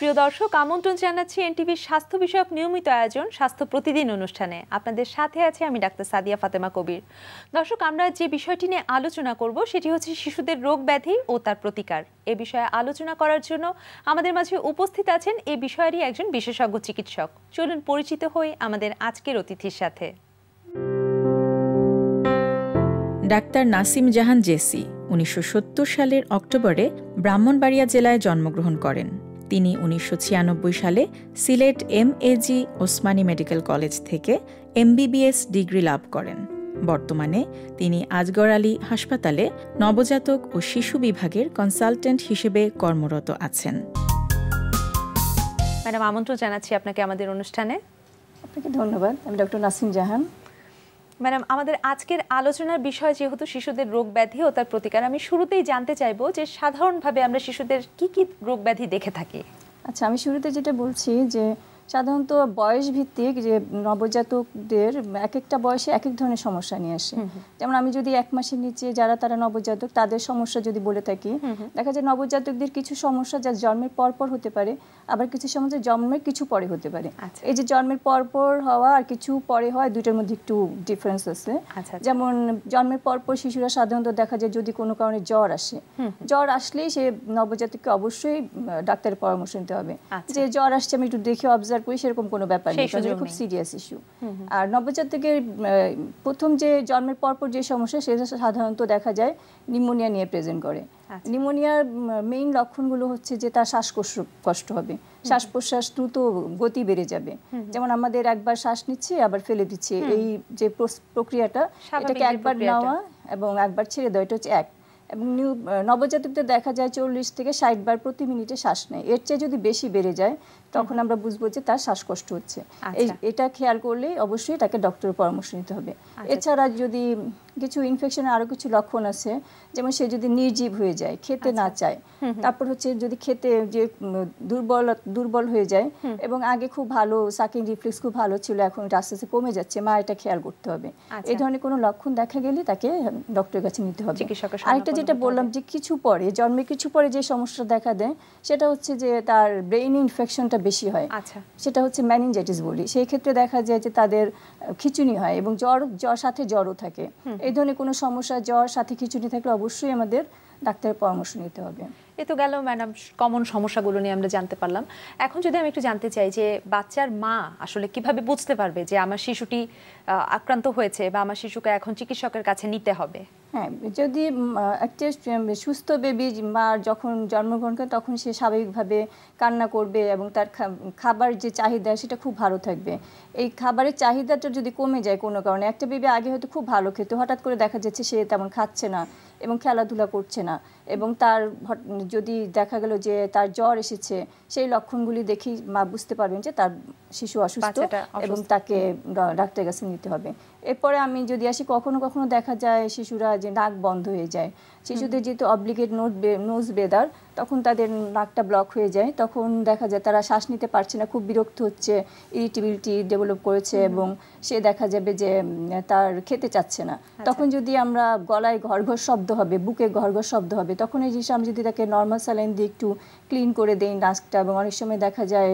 প্রিয় দর্শক, আমন্ত্রণ জানাচ্ছি এনটিভির স্বাস্থ্য বিষয়ক নিয়মিত আয়োজন স্বাস্থ্য প্রতিদিন অনুষ্ঠানে। আপনাদের সাথে আছি আমি ডাক্তার সাদিয়া ফাতেমা কবির। দর্শক, আমরা যে বিষয়টি নিয়ে আলোচনা করব সেটি হচ্ছে শিশুদের রোগ ব্যাধি ও তার প্রতিকার। এ বিষয়ে আলোচনা করার জন্য আমাদের মাঝে উপস্থিত আছেন এ বিষয়েরই একজন বিশেষজ্ঞ চিকিৎসক। চলুন পরিচিত হই আমাদের আজকের অতিথির সাথে। ডাক্তার নাসিম জাহান জেসি 1970 সালের অক্টোবরে ব্রাহ্মণবাড়িয়া জেলায় জন্মগ্রহণ করেন। তিনি 1996 সালে Sylhet MAG Osmani medical college থেকে এমবিবিএস ডিগ্রি লাভ করেন। বর্তমানে তিনি আজগর আলী হাসপাতালে নবজাতক ও শিশু বিভাগের কনসালটেন্ট হিসেবে কর্মরত আছেন। ম্যাডাম, আমন্ত্রণ জানাচ্ছি আপনাকে আমাদের অনুষ্ঠানে। আপনাকে ধন্যবাদ। আমি ডক্টর নাসিম জাহান। ম্যাডাম, আমাদের আজকের আলোচনার বিষয় যেহেতু শিশুদের রোগ ব্যাধি ও তার প্রতিকার, আমি শুরুতেই জানতে চাইবো যে সাধারণভাবে আমরা শিশুদের কি কি রোগ ব্যাধি দেখে থাকি। আচ্ছা, আমি শুরুতে যেটা বলছি যে সাধারণত বয়স ভিত্তিক যে নবজাতকদের এক একটা বয়সে এক এক ধরনের সমস্যা নিয়ে আসে। যেমন আমি যদি 1 মাসের নিচে যারা নবজাতক তাদের সমস্যা যদি বলে থাকি, দেখা যায় নবজাতকদের কিছু সমস্যা যা জন্মের পর হতে পারে, আবার কিছু সমস্যা জন্মের কিছু পরে হতে পারে। এই যে জন্মের পর হওয়া আর কিছু পরে হওয়া, দুইটার মধ্যে একটু ডিফারেন্স আছে। যেমন জন্মের পর শিশুরা সাধারণত দেখা যায় যদি কোনো কারণে জ্বর আসে, জ্বর আসলেই সে নবজাতককে অবশ্যই ডাক্তারের পরামর্শ নিতে হবে। যে জ্বর আসছে, আমি একটু দেখে অবজার্ভ করি, সেরকম কোনো ব্যাপার নেই, খুব সিরিয়াস ইস্যু। আর নবজাতকের প্রথম যে জন্মের পর যে সমস্যা, সেটা সাধারণত দেখা যায় নিউমোনিয়া নিয়ে প্রেজেন্ট করে। নিউমোনিয়ার মেইন লক্ষণগুলো হচ্ছে যে তার শ্বাসকষ্ট হবে, শ্বাস প্রশ্বাস দ্রুত গতি বেড়ে যাবে। যেমন আমাদের একবার শ্বাস নিচ্ছে আবার ফেলে দিচ্ছে, এই যে প্রক্রিয়াটা, এটাকে একবার নেওয়া এবং একবার ছেড়ে দেওয়া, এটা হচ্ছে এক। এবং নবজাতকদের দেখা যায় 40 থেকে 60 বার প্রতি মিনিটে শ্বাস নেয়। এর চেয়ে যদি বেশি বেড়ে যায় তখন আমরা বুঝবো যে তার শ্বাসকষ্ট হচ্ছে। এটা খেয়াল করলেই অবশ্যই তাকে ডক্টরের পরামর্শ নিতে হবে। এছাড়া যদি কিছু ইনফেকশনের আরো কিছু লক্ষণ আছে, যেমন সে যদি নির্জীব হয়ে যায়, খেতে না চায়, তারপর হচ্ছে যদি খেতে যে দুর্বল হয়ে যায় এবং আগে খুব ভালো সাকিং রিফ্লেক্স খুব ভালো ছিল, এখন এটা আস্তে আস্তে কমে যাচ্ছে, মা এটা খেয়াল করতে হবে। এই ধরনের কোনো লক্ষণ দেখা গেলে তাকে ডক্টরের কাছে নিতে হবে। আরেকটা যেটা বললাম যে কিছু পরে, জন্মের কিছু পরে যে সমস্যা দেখা দেয়, সেটা হচ্ছে যে তার ব্রেইন ইনফেকশনটা বেশি হয়। সেটা হচ্ছে মেনিনজাইটিস বলি। সেই ক্ষেত্রে দেখা যায় যে তাদের খিঁচুনি হয় এবং জ্বর সাথে জ্বরও থাকে। এই ধরনের কোনো সমস্যা, জ্বর সাথে খিঁচুনি থাকলে অবশ্যই আমাদের ডাক্তারের পরামর্শ নিতে হবে। এ তো গেল ম্যাডাম কমন সমস্যাগুলো নিয়ে আমরা জানতে পারলাম। এখন যদি আমি একটু জানতে চাই যে বাচ্চার মা আসলে কিভাবে বুঝতে পারবে যে আমার শিশুটি আক্রান্ত হয়েছে বা আমার শিশুকে এখন চিকিৎসকের কাছে নিতে হবে? হ্যাঁ, যদি একটা সুস্থ বেবি মা যখন জন্মগ্রহণ করে তখন সে স্বাভাবিকভাবে কান্না করবে এবং তার খাবার যে চাহিদা সেটা খুব ভালো থাকবে। এই খাবারের চাহিদাটা যদি কমে যায় কোনো কারণে, একটা বেবি আগে হয়তো খুব ভালো খেত, হঠাৎ করে দেখা যাচ্ছে সে তেমন খাচ্ছে না এবং খেলাধুলা করছে না, এবং তার যদি দেখা গেল যে তার জ্বর এসেছে, সেই লক্ষণগুলি দেখেই মা বুঝতে পারবেন যে তার শিশু অসুস্থ এবং তাকে ডাক্তারের কাছে নিতে হবে। এরপরে আমি যদি আসি, কখনো দেখা যায় শিশুরা যে নাক বন্ধ হয়ে যায়, শিশুদের যেহেতু অব্লিগেট নোজ বেদার, তখন তাদের নাকটা ব্লক হয়ে যায়, তখন দেখা যায় তারা শ্বাস নিতে পারছে না, খুব বিরক্ত হচ্ছে, ইরিটেবিলিটি ডেভেলপ করেছে এবং সে দেখা যাবে যে তার খেতে চাচ্ছে না। তখন যদি আমরা গলায় ঘরঘর শব্দ হবে, বুকে ঘরঘর শব্দ হবে, তখন এই জিনিস আমি যদি তাকে নর্মাল স্যালাইন দিয়ে একটু ক্লিন করে দেই নাকটা, এবং অনেক সময় দেখা যায়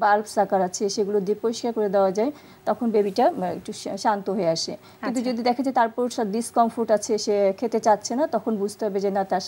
বাল্ব সাকার আছে সেগুলো দিয়ে পরিষ্কার করে দেওয়া যায়, তখন বেবিটা একটু শান্ত হয়ে আসে। কিন্তু যদি দেখা যায় তারপর ডিসকমফোর্ট আছে, সে খেতে চাচ্ছে না, তখন বুঝতে হবে যে না, তার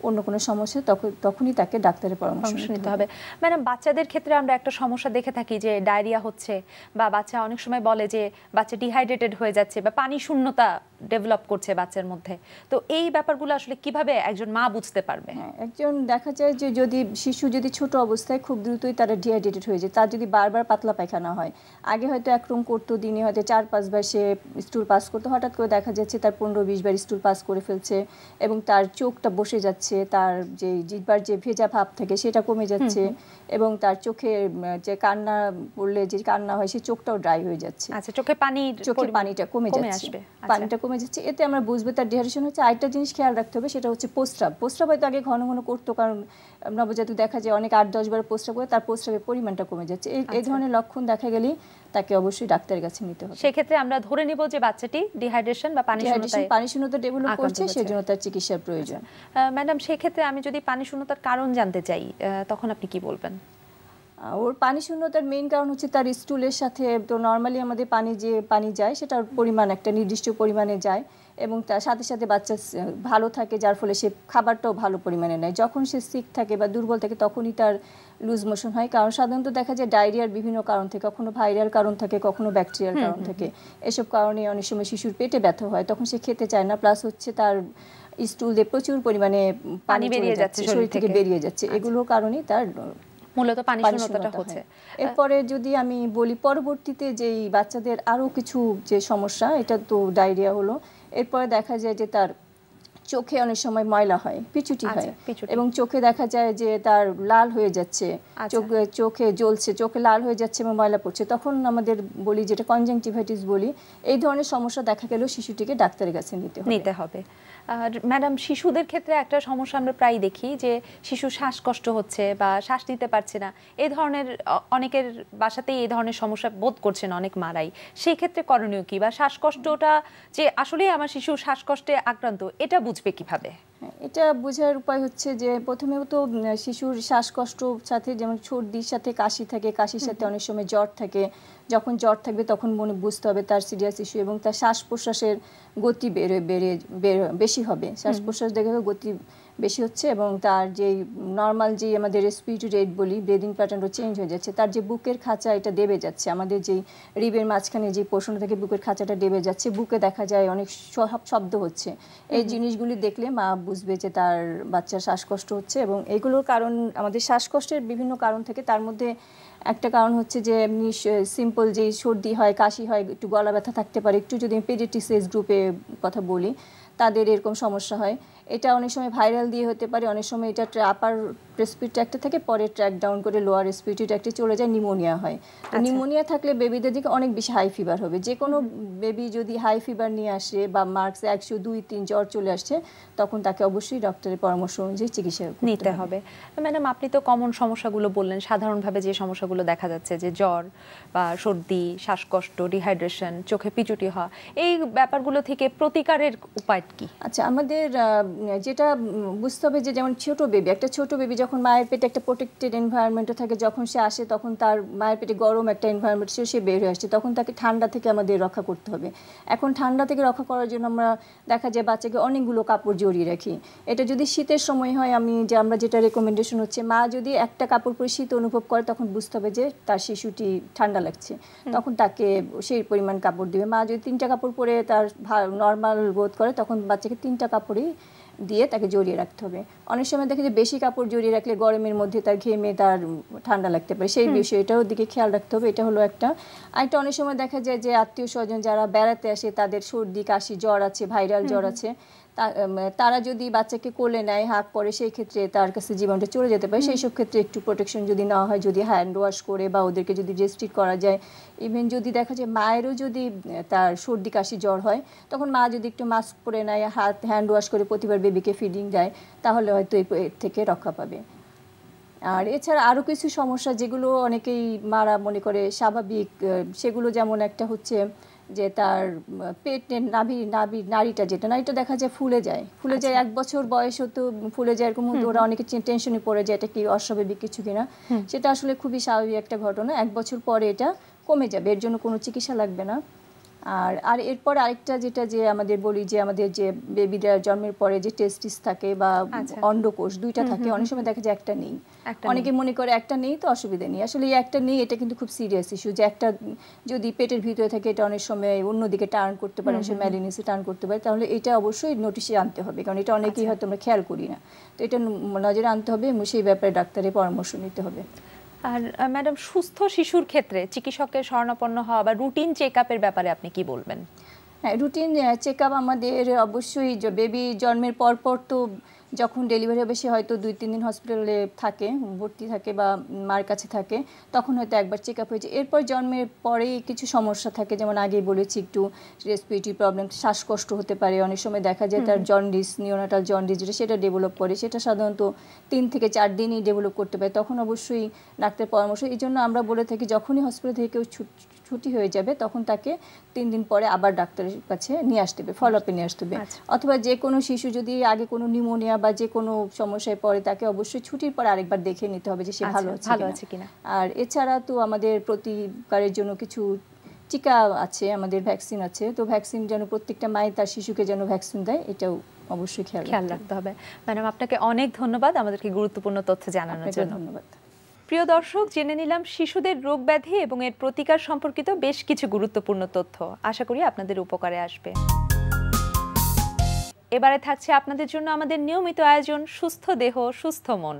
অন্য কোনো সমস্যা, তখনই তাকে ডাক্তারের পরামর্শ নিতে হবে। ম্যাডাম, বাচ্চাদের ক্ষেত্রে আমরা একটা সমস্যা দেখে থাকি যে ডায়রিয়া হচ্ছে, বা বাচ্চা অনেক সময় বলে যে বাচ্চা ডিহাইড্রেটেড হয়ে যাচ্ছে বা পানি শূন্যতা ডেভেলপ করছে বাচ্চার মধ্যে। তো এই ব্যাপারগুলো আসলে কিভাবে একজন মা বুঝতে পারবে? একজন দেখা যায় যে যদি শিশু যদি ছোট অবস্থায় খুব দ্রুতই তারা ডিহাইড্রেটেড হয়ে যায়, তার যদি বারবার পাতলা পায়খানা হয়, আগে হয়তো একরকম করতো, দিনে হয়তো 4-5 বার সে স্টুল পাস করতো, হঠাৎ করে দেখা যাচ্ছে তার 15-20 বার স্টুল পাস করে ফেলছে এবং তার চোখটা বসে যাচ্ছে, তার যে জিহ্বার যে ভেজা ভাব থাকে সেটা কমে যাচ্ছে এবং তার চোখে যে কান্না পড়লে যে কান্না হয়, সেই চোখটাও ড্রাই হয়ে যাচ্ছে। আচ্ছা, চোখের পানিটা কমে যাচ্ছে, পানিটা কমে যাচ্ছে, এতে আমরা বুঝবো তার ডিহাইড্রেশন হচ্ছে। আরেকটা জিনিস খেয়াল রাখতে হবে, সেটা হচ্ছে প্রস্রাব হয়তো আগে ঘন ঘন করতো, কারণ নবজাতক দেখা যায় অনেক 8-10 বার প্রস্রাব করে, তার প্রস্রাবের পরিমাণটা কমে যাচ্ছে। এই ধরনের লক্ষণ দেখা গেলেই তাকে অবশ্যই ডাক্তারের কাছে নিতে হবে। সেক্ষেত্রে আমরা ধরে নিব যে বাচ্চাটি ডিহাইড্রেশন বা পানি শূন্যতা ডেভেলপ করছে, সেজন্য তার চিকিৎসার প্রয়োজন। ম্যাডাম, সেক্ষেত্রে আমি যদি পানি শূন্যতার কারণ জানতে চাই, তখন আপনি কি বলবেন? ওর পানি শূন্যতার মেইন কারণ হচ্ছে তার স্টুলের সাথে, তো নর্মালি আমাদের পানি যায় সেটার পরিমাণ একটা নির্দিষ্ট পরিমাণে যায়, এবং তার সাথে সাথে বাচ্চা ভালো থাকে, যার ফলে সে খাবারটাও ভালো পরিমাণে নেয়। যখন সে সিক থাকে বা দুর্বল থাকে তখনই তার লুজ মোশন হয়। কারণ সাধারণত দেখা যায় ডায়রিয়ার বিভিন্ন কারণ থেকে, কখনো ভাইরাল কারণ থাকে, কখনো ব্যাকটেরিয়াল কারণ থাকে। এসব কারণে অনেক সময় শিশুর পেটে ব্যথা হয়, তখন সে খেতে চায় না, প্লাস হচ্ছে তার স্টুল দিয়ে প্রচুর পরিমাণে পানি বেরিয়ে যাচ্ছে, শরীর থেকে বেরিয়ে যাচ্ছে। এগুলোর কারণেই তার মূলত পানি শূন্যতাটা হচ্ছে। এরপরে যদি আমি বলি পরবর্তীতে যেই বাচ্চাদের আরো কিছু যে সমস্যা, এটা তো ডায়রিয়া হলো, এরপরে দেখা যায় যে তার চোখে অনেক সময় ময়লা হয়, পিচুটি হয়, এবং চোখে দেখা যায় যে তার লাল হয়ে যাচ্ছে, চোখে জ্বলছে, চোখে লাল হয়ে যাচ্ছে এবং ময়লা পড়ছে। তখন আমাদের বলি যেটা কনজাংটিভাইটিস বলি, এই ধরনের সমস্যা দেখা গেলেও শিশুটিকে ডাক্তারের কাছে নিতে হবে। আর ম্যাডাম, শিশুদের ক্ষেত্রে একটা সমস্যা আমরা প্রায় দেখি যে শিশু শ্বাসকষ্ট হচ্ছে বা শ্বাস নিতে পারছে না, এই ধরনের অনেকের বাসাতেই এই ধরনের সমস্যা বোধ করছেন অনেক মারাই। সেই ক্ষেত্রে করণীয় কি, বা শ্বাসকষ্টটা যে আসলেই আমার শিশু শ্বাসকষ্টে আক্রান্ত, এটা বুঝবে কিভাবে? এটা বোঝার উপায় হচ্ছে যে প্রথমেও তো শিশুর শ্বাসকষ্ট সাথে যেমন সর্দির সাথে কাশি থাকে, কাশির সাথে অনেক সময় জ্বর থাকে। যখন জ্বর থাকবে তখন মনে বুঝতে হবে তার সিরিয়াস ইস্যু, এবং তার শ্বাস প্রশ্বাসের গতি বেশি হবে। শ্বাস প্রশ্বাস দেখে গতি বেশি হচ্ছে, এবং তার যে নর্মাল যে আমাদের রেসপিরেটরি রেট বলি, ব্রিদিং প্যাটার্নও চেঞ্জ হয়ে যাচ্ছে। তার যে বুকের খাঁচা এটা দেবে যাচ্ছে, আমাদের যেই রিবের মাঝখানে যে পোর্শন থেকে বুকের খাঁচাটা দেবে যাচ্ছে, বুকে দেখা যায় অনেক শব্দ হচ্ছে। এই জিনিসগুলি দেখলে মা বুঝবে যে তার বাচ্চার শ্বাসকষ্ট হচ্ছে। এবং এগুলোর কারণ, আমাদের শ্বাসকষ্টের বিভিন্ন কারণ থেকে, তার মধ্যে একটা কারণ হচ্ছে যে এমনি সিম্পল যেই সর্দি হয়, কাশি হয়, একটু গলা ব্যথা থাকতে পারে। একটু যদি পেডিয়াট্রিক্স এজ গ্রুপে কথা বলি, তাদের এরকম সমস্যা হয়। এটা অনেক সময় ভাইরাল দিয়ে হতে পারে, অনেক সময় এটা আপার রেসপিরেটরি ট্র্যাক্টে থেকে পরে ট্র্যাক ডাউন করে লোয়ার রেসপিরেটরি ট্র্যাক্টে চলে যায়, নিউমোনিয়া হয়। তো নিউমোনিয়া থাকলে বেবিদের দিকে অনেক বেশি হাই ফিভার হবে। যে কোনো বেবি যদি হাই ফিভার নিয়ে আসে বা মার্কস 100, 2, 3 জ্বর চলে আসছে, তখন তাকে অবশ্যই ডক্টরের পরামর্শ অনুযায়ী চিকিৎসা নিতে হবে। ম্যাডাম, আপনি তো কমন সমস্যাগুলো বললেন, সাধারণভাবে যে সমস্যাগুলো দেখা যাচ্ছে, যে জ্বর বা সর্দি, শ্বাসকষ্ট, ডিহাইড্রেশন, চোখে পিচুটি হওয়া, এই ব্যাপারগুলো থেকে প্রতিকারের উপায় কি? আচ্ছা, আমাদের যেটা বুঝতে হবে যে যেমন একটা ছোট বেবি যখন মায়ের পেটে একটা প্রোটেক্টেড এনভায়রনমেন্টে থাকে, যখন সে আসে তখন তার মায়ের পেটে গরম একটা এনভায়রনমেন্ট ছিল, সে বের হয়ে আসছে, তখন তাকে ঠান্ডা থেকে আমাদের রক্ষা করতে হবে। এখন ঠান্ডা থেকে রক্ষা করার জন্য আমরা দেখা যায় বাচ্চাকে অনেকগুলো কাপড় জড়িয়ে রাখি। এটা যদি শীতের সময় হয়, আমরা যেটা রেকমেন্ডেশন হচ্ছে, মা যদি একটা কাপড় পরে শীত অনুভব করে, তখন বুঝতে হবে যে তার শিশুটি ঠান্ডা লাগছে, তখন তাকে সেই পরিমাণ কাপড় দিবে। মা যদি 3টা কাপড় পরে তার নর্মাল বোধ করে, তখন বাচ্চাকে 3টা কাপড়ই দিয়ে তাকে জড়িয়ে রাখতে হবে। অনেক সময় দেখে যে বেশি কাপড় জড়িয়ে রাখলে গরমের মধ্যে তার ঘেমে তার ঠান্ডা লাগতে পারে, সেই বিষয়টাও দিকে খেয়াল রাখতে হবে। এটা হলো একটা। আরেকটা, অনেক সময় দেখা যায় যে আত্মীয় স্বজন যারা বেড়াতে আসে, তাদের সর্দি, কাশি, জ্বর আছে, ভাইরাল জ্বর আছে, তারা যদি বাচ্চাকে কোলে নেয়, হাঁক পরে, সেই ক্ষেত্রে তার কাছে জীবাণুটা চলে যেতে পারে। সেই সব ক্ষেত্রে একটু প্রোটেকশন যদি নেওয়া হয়, যদি হ্যান্ড ওয়াশ করে বা ওদেরকে যদি রেস্ট্রিক্ট করা যায়, ইভেন যদি দেখা যায় মায়েরও যদি তার সর্দি, কাশি, জ্বর হয়, তখন মা যদি একটু মাস্ক পরে নেয়, হ্যান্ড ওয়াশ করে প্রতিবার বেবিকে ফিডিং দেয়, তাহলে হয়তো এর থেকে রক্ষা পাবে। আর এছাড়া আরও কিছু সমস্যা যেগুলো অনেকেই মারা মনে করে স্বাভাবিক, সেগুলো যেমন একটা হচ্ছে যে তার পেটের নাড়িটা দেখা যায় ফুলে যায় 1 বছর বয়স হতো ফুলে যায়, এরকম ওরা অনেকে টেনশনে পড়ে যায় এটা কি অস্বাভাবিক কিছু কিনা। সেটা আসলে খুবই স্বাভাবিক একটা ঘটনা। 1 বছর পরে এটা কমে যাবে, এর জন্য কোনো চিকিৎসা লাগবে না। আর এরপর আরেকটা যেটা যে আমাদের বলি যে আমাদের যে বেবিদের জন্মের পরে যে টেস্টিস থাকে বা অন্ডকোষ, 2টা থাকে, অনেক সময় দেখা যায় একটা নেই। অনেকে মনে করে একটা নেই তো অসুবিধা নেই, আসলে এই একটা নেই, এটা কিন্তু খুব সিরিয়াস ইস্যু। যে একটা যদি পেটের ভিতরে থাকে, এটা অনেক সময় অন্যদিকে টার্ন করতে পারে, সে ম্যালিনেসে টার্ন করতে পারে, তাহলে এটা অবশ্যই নোটিশে আনতে হবে, কারণ এটা অনেকেই হয়তো আমরা খেয়াল করি না। তো এটা নজরে আনতে হবে এবং সেই ব্যাপারে ডাক্তারের পরামর্শ নিতে হবে। আর ম্যাডাম, সুস্থ শিশুর ক্ষেত্রে চিকিৎসকের শরণাপন্ন হওয়া বা রুটিন চেকআপের ব্যাপারে আপনি কি বলবেন? হ্যাঁ, রুটিন চেকআপ আমাদের অবশ্যই, বেবি জন্মের পর তো যখন ডেলিভারি হবে সে হয়তো 2-3 দিন হসপিটালে থাকে, ভর্তি থাকে বা মার কাছে থাকে, তখন হয়তো একবার চেক আপ হয়েছে। এরপর জন্মের পরেই কিছু সমস্যা থাকে, যেমন আগেই বলেছি একটু রেসপিরেটরি প্রবলেম, শ্বাসকষ্ট হতে পারে, অনেক সময় দেখা যায় তার জন্ডিস, নিওনাটাল জন্ডিস যেটা সেটা ডেভেলপ করে, সেটা সাধারণত 3 থেকে 4 দিনই ডেভেলপ করতে পারে, তখন অবশ্যই ডাক্তার পরামর্শ। এই জন্য আমরা বলে থাকি যখনই হসপিটাল থেকে কেউ ছুটি হয়ে যাবে তখন তাকে 3 দিন পরে আবার ডাক্তারের কাছে নিয়ে আসতে হবে, ফলো আপে নিয়ে আসতে হবে। অথবা যে কোনো শিশু যদি আগে কোনো নিউমোনিয়া বা যে কোনো সমস্যায় পড়ে তাকে অবশ্যই ছুটির পর আরেকবার দেখে নিতে হবে যে সে ভালো আছে কিনা। আর এছাড়া তো আমাদের প্রতিকারের জন্য কিছু টিকা আছে, আমাদের ভ্যাকসিন আছে, তো ভ্যাকসিন যেন প্রত্যেকটা মাই তার শিশুকে যেন ভ্যাকসিন দেয়, এটাও অবশ্যই খেয়াল রাখতে হবে। ম্যাডাম, আপনাকে অনেক ধন্যবাদ আমাদেরকে গুরুত্বপূর্ণ তথ্য জানানোর জন্য। ধন্যবাদ। প্রিয় দর্শক, জেনে নিলাম শিশুদের রোগ ব্যাধি এবং এর প্রতিকার সম্পর্কিত বেশ কিছু গুরুত্বপূর্ণ তথ্য। আশা করি আপনাদের উপকারে আসবে। এবারে থাকছে আপনাদের জন্য আমাদের নিয়মিত আয়োজন সুস্থ দেহ সুস্থ মন।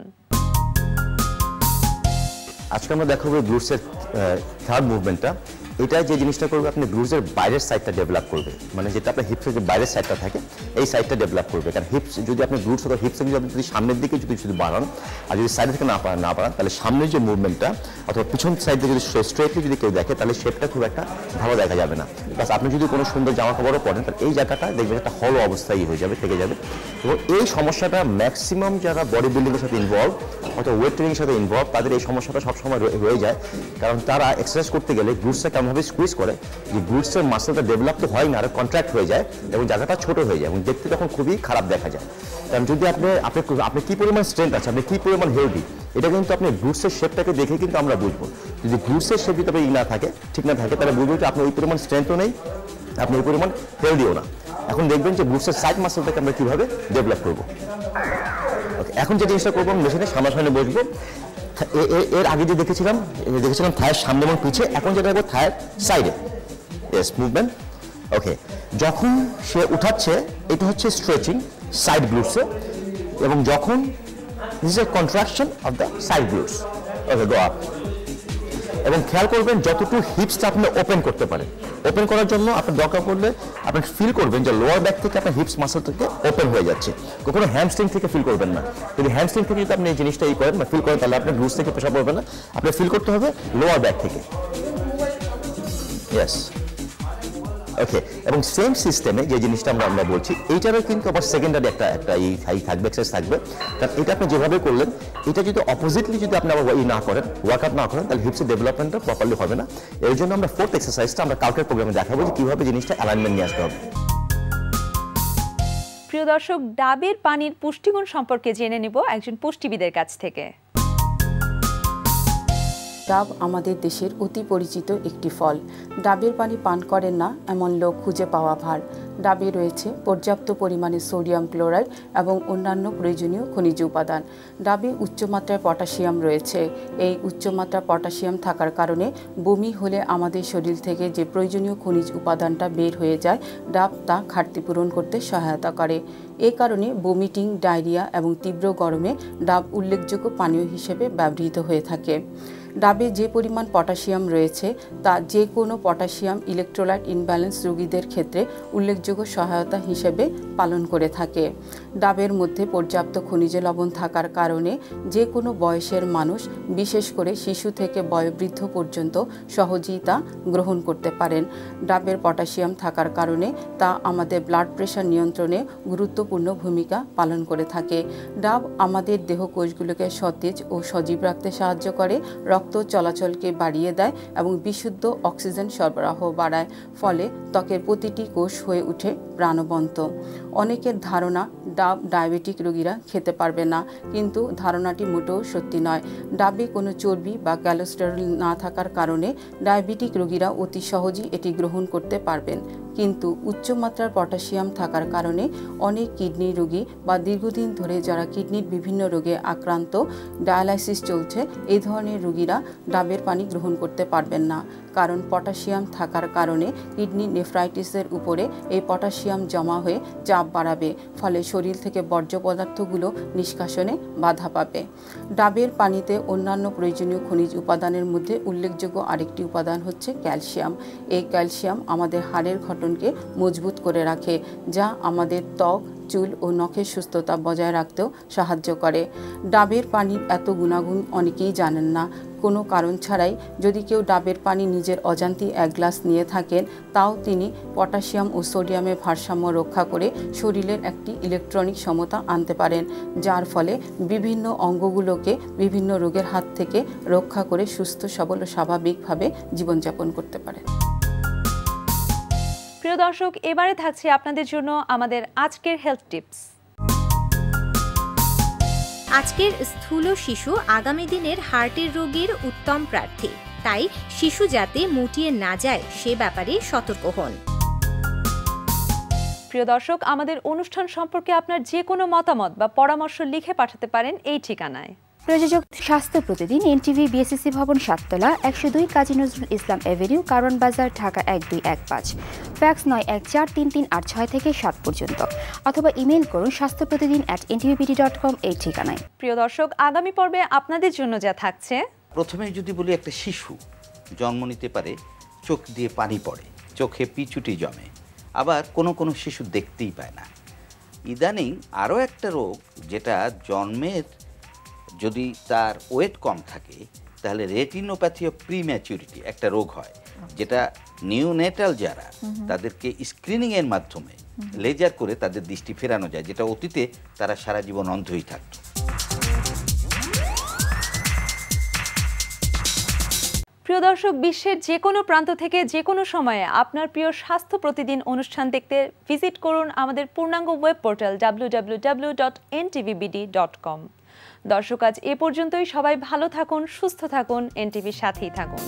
আজকে আমরা দেখাবো গ্লুটসের থার্ড মুভমেন্টটা। এটা যে জিনিসটা করবে, আপনি গ্লুটসের বাইরের সাইডটা ডেভেলপ করবে, মানে যেটা আপনার হিপসের যে বাইরের সাইডটা থাকে এই সাইডটা ডেভেলপ করবে। কারণ হিপস যদি আপনি গ্লুটস অথবা হিপসে যদি সামনের দিকে যদি বাড়ান আর যদি সাইড থেকে না বাড়ান তাহলে সামনের যে মুভমেন্টটা অথবা পিছন সাইডে যদি স্ট্রেটলি যদি কেউ দেখে তাহলে শেপটা খুব একটা ভালো দেখা যাবে না। প্লাস আপনি যদি কোনো সুন্দর জামা কাপড়ও পরেন তাহলে এই জায়গাটা দেখবেন একটা হলো অবস্থায় হয়ে যাবে, থেকে যাবে। এবং এই সমস্যাটা ম্যাক্সিমাম যারা বডি বিল্ডিংয়ের সাথে ইনভলভ অথবা ওয়েট ট্রেনিংয়ের সাথে ইনভলভ তাদের এই সমস্যাটা সবসময় রয়ে যায়। কারণ তারা এক্সারসাইজ করতে গেলে গ্লুটসটা কেমনভাবে স্কুইজ করে যে গ্লুটসের মাসলটা ডেভেলপ তো হয় না, আর কন্ট্রাক্ট হয়ে যায় এবং জায়গাটা ছোট হয়ে যায় এবং দেখতে তখন খুবই খারাপ দেখা যায়। কারণ যদি আপনি কী পরিমাণ স্ট্রেংথ আছে, আপনি কী পরিমাণ হেলদি, এটা কিন্তু আপনি গ্লুটসের শেপটাকে দেখে কিন্তু আমরা বুঝবো। যদি গ্লুটসের শেপ যদি না থাকে, ঠিক না থাকে, তাহলে বুঝবো যে আপনি ওই পরিমাণ স্ট্রেংথও নেই, আপনি ওই পরিমাণ হেলদিও না। এখন দেখবেন যে গ্লুটসের সাইড মাসলটাকে আমরা কীভাবে ডেভেলপ করবো। ওকে, এখন যে জিনিসটা করবো, মেশিনে সামনাসামনি বসবো। এর আগে যে দেখেছিলাম থায়ের সামনে এবং পিছে, এখন যেটা দেখবো থায়ের সাইডে। Yes, movement. ওকে, যখন সে উঠাচ্ছে এটা হচ্ছে স্ট্রেচিং সাইড গ্লুটসে, এবং যখন this is a contraction of the side glutes. Okay, go up. এবং খেয়াল করবেন যতটুকু হিপসটা আপনি ওপেন করতে পারেন। ওপেন করার জন্য আপনার দরকার পড়লে আপনি ফিল করবেন যে লোয়ার ব্যাক থেকে আপনার হিপস মাসল থেকে ওপেন হয়ে যাচ্ছে, কখনো হ্যামস্ট্রিং থেকে ফিল করবেন না। যদি হ্যামস্ট্রিং থেকে যদি আপনি এই জিনিসটা করেন বা ফিল করেন তাহলে আপনার গ্লুটস থেকে প্রেশার পড়বে না, আপনি ফিল করতে হবে লোয়ার ব্যাক থেকে। ইয়েস, ওকে। এবং সেম সিস্টেমে যে জিনিসটা আমরা বলছি এইটারও কিন্তু আবার সেকেন্ডারি একটা থাকবে, এক্সারসাইজ থাকবে। কারণ এটা আপনি যেভাবে করলেন এটা যদি অপোজিটলি যদি আপনি আবার না করেন, ওয়ার্কআউট না করেন, তাহলে হিপসের ডেভেলপমেন্টটা প্রপারলি হবে না। এর জন্য আমরা ফোর্থ এক্সারসাইজটা আমরা কালকের প্রোগ্রামে দেখাবো যে কীভাবে জিনিসটা অ্যালাইনমেন্ট নিয়ে আসতে হবে। প্রিয় দর্শক, ডাবের পানির পুষ্টিগুণ সম্পর্কে জেনে নিব একজন পুষ্টিবিদের কাছ থেকে। ডাব আমাদের দেশের অতি পরিচিত একটি ফল। ডাবের পানি পান করেন না এমন লোক খুঁজে পাওয়া ভার। ডাবে রয়েছে পর্যাপ্ত পরিমাণে সোডিয়াম ক্লোরাইড এবং অন্যান্য প্রয়োজনীয় খনিজ উপাদান। ডাবে উচ্চমাত্রায় পটাশিয়াম রয়েছে। এই উচ্চমাত্রা পটাশিয়াম থাকার কারণে বমি হলে আমাদের শরীর থেকে যে প্রয়োজনীয় খনিজ উপাদানটা বের হয়ে যায়, ডাব তা ঘাটতি পূরণ করতে সহায়তা করে। এ কারণে বমিটিং, ডায়রিয়া এবং তীব্র গরমে ডাব উল্লেখযোগ্য পানীয় হিসেবে ব্যবহৃত হয়ে থাকে। ডাবে যে পরিমাণ পটাশিয়াম রয়েছে তা যে কোনো পটাশিয়াম ইলেকট্রোলাইট ইনব্যালেন্স রোগীদের ক্ষেত্রে উল্লেখযোগ্য সহায়তা হিসেবে পালন করে থাকে। ডাবের মধ্যে পর্যাপ্ত খনিজ লবণ থাকার কারণে যে কোনো বয়সের মানুষ, বিশেষ করে শিশু থেকে বয়োবৃদ্ধ পর্যন্ত সহজেই তা গ্রহণ করতে পারেন। ডাবের পটাশিয়াম থাকার কারণে তা আমাদের ব্লাড প্রেশার নিয়ন্ত্রণে গুরুত্বপূর্ণ ভূমিকা পালন করে থাকে। ডাব আমাদের দেহকোষগুলোকে সতেজ ও সজীব রাখতে সাহায্য করে, রক্ত চলাচলকে বাড়িয়ে দেয় এবং বিশুদ্ধ অক্সিজেন সরবরাহ বাড়ায়, ফলে ত্বকের প্রতিটি কোষ হয়ে ওঠে প্রাণবন্ত। অনেকের ধারণা ডাব ডায়াবেটিক রোগীরা খেতে পারবে না, কিন্তু ধারণাটি মোটেও সত্যি নয়। ডাবে কোনো চর্বি বা কোলেস্টেরল না থাকার কারণে ডায়াবেটিক রোগীরা অতি সহজেই এটি গ্রহণ করতে পারবেন, কিন্তু উচ্চমাত্রার পটাশিয়াম থাকার কারণে অনেক কিডনি রোগী বা দীর্ঘদিন ধরে যারা কিডনির বিভিন্ন রোগে আক্রান্ত, ডায়ালাইসিস চলছে, এই ধরনের রোগীরা ডাবের পানি গ্রহণ করতে পারবেন না। কারণ পটাশিয়াম থাকার কারণে কিডনি নেফ্রাইটিসের উপরে এই পটাশিয়াম জমা হয়ে চাপ বাড়াবে, ফলে শরীর থেকে বর্জ্য পদার্থগুলো নিষ্কাশনে বাধা পাবে। ডাবের পানিতে অন্যান্য প্রয়োজনীয় খনিজ উপাদানের মধ্যে উল্লেখযোগ্য আরেকটি উপাদান হচ্ছে ক্যালসিয়াম। এই ক্যালসিয়াম আমাদের হাড়ের গঠনকে মজবুত করে রাখে, যা আমাদের ত্বক, চুল ও নখের সুস্থতা বজায় রাখতেও সাহায্য করে। ডাবের পানির এত গুণাগুণ অনেকেই জানেন না। কোনো কারণ ছাড়াই যদি কেউ ডাবের পানি নিজের অজান্তে 1 গ্লাস নিয়ে থাকেন, তাও তিনি পটাশিয়াম ও সোডিয়ামের ভারসাম্য রক্ষা করে শরীরের একটি ইলেকট্রনিক সমতা আনতে পারেন, যার ফলে বিভিন্ন অঙ্গগুলোকে বিভিন্ন রোগের হাত থেকে রক্ষা করে সুস্থ সবল ও স্বাভাবিকভাবে জীবনযাপন করতে পারেন। প্রিয় দর্শক, এবারে থাকছে আপনাদের জন্য আমাদের আজকের হেলথ টিপস। আজকের স্থূল শিশু আগামী দিনের হার্টের রোগীর উত্তম প্রার্থী, তাই শিশু যাতে মুটিয়ে না যায় সে ব্যাপারে সতর্ক হন। প্রিয় দর্শক, আমাদের অনুষ্ঠান সম্পর্কে আপনার যে কোনো মতামত বা পরামর্শ লিখে পাঠাতে পারেন এই ঠিকানায়। প্রযোজক স্বাস্থ্য প্রতিদিন, এনটিভি, বিএসসি ভবন, 7 তলা, 102 কাজী নজরুল ইসলাম এভিনিউ, কারণ বাজার, ঢাকা 1215। ফ্যাক্স 914338 থেকে 7 পর্যন্ত, অথবা ইমেইল করুন স্বাস্থ্যপ্রতিদিন@ntvbd.com এই ঠিকানায়। প্রিয় দর্শক, আগামী পর্বে আপনাদের জন্য যা থাকছে। প্রথমে যদি বলি, একটা শিশু জন্ম নিতে পারে, চোখ দিয়ে পানি পড়ে, চোখে পিচুটি জমে, আবার কোনো কোনো শিশু দেখতেই পায় না। ইদানিং আরও একটা রোগ, যেটা জন্মের যদি তার ওয়েট কম থাকে তাহলে রেটিনোপ্যাথি অফ প্রিম্যাচুরিটি একটা রোগ হয়, যেটা নিউনেটাল যারা তাদেরকে স্ক্রিনিংয়ের মাধ্যমে লেজার করে তাদের দৃষ্টি ফেরানো যায়, যেটা অতীতে তারা সারা জীবন অন্ধই থাকত। প্রিয় দর্শক, বিশ্বের যে কোনো প্রান্ত থেকে যে কোনো সময়ে আপনার প্রিয় স্বাস্থ্য প্রতিদিন অনুষ্ঠান দেখতে ভিজিট করুন আমাদের পূর্ণাঙ্গ ওয়েব পোর্টাল www.ntvbd.com। দর্শক, আজ এ পর্যন্তই। সবাই ভালো থাকুন, সুস্থ থাকুন, এনটিভির সাথেই থাকুন।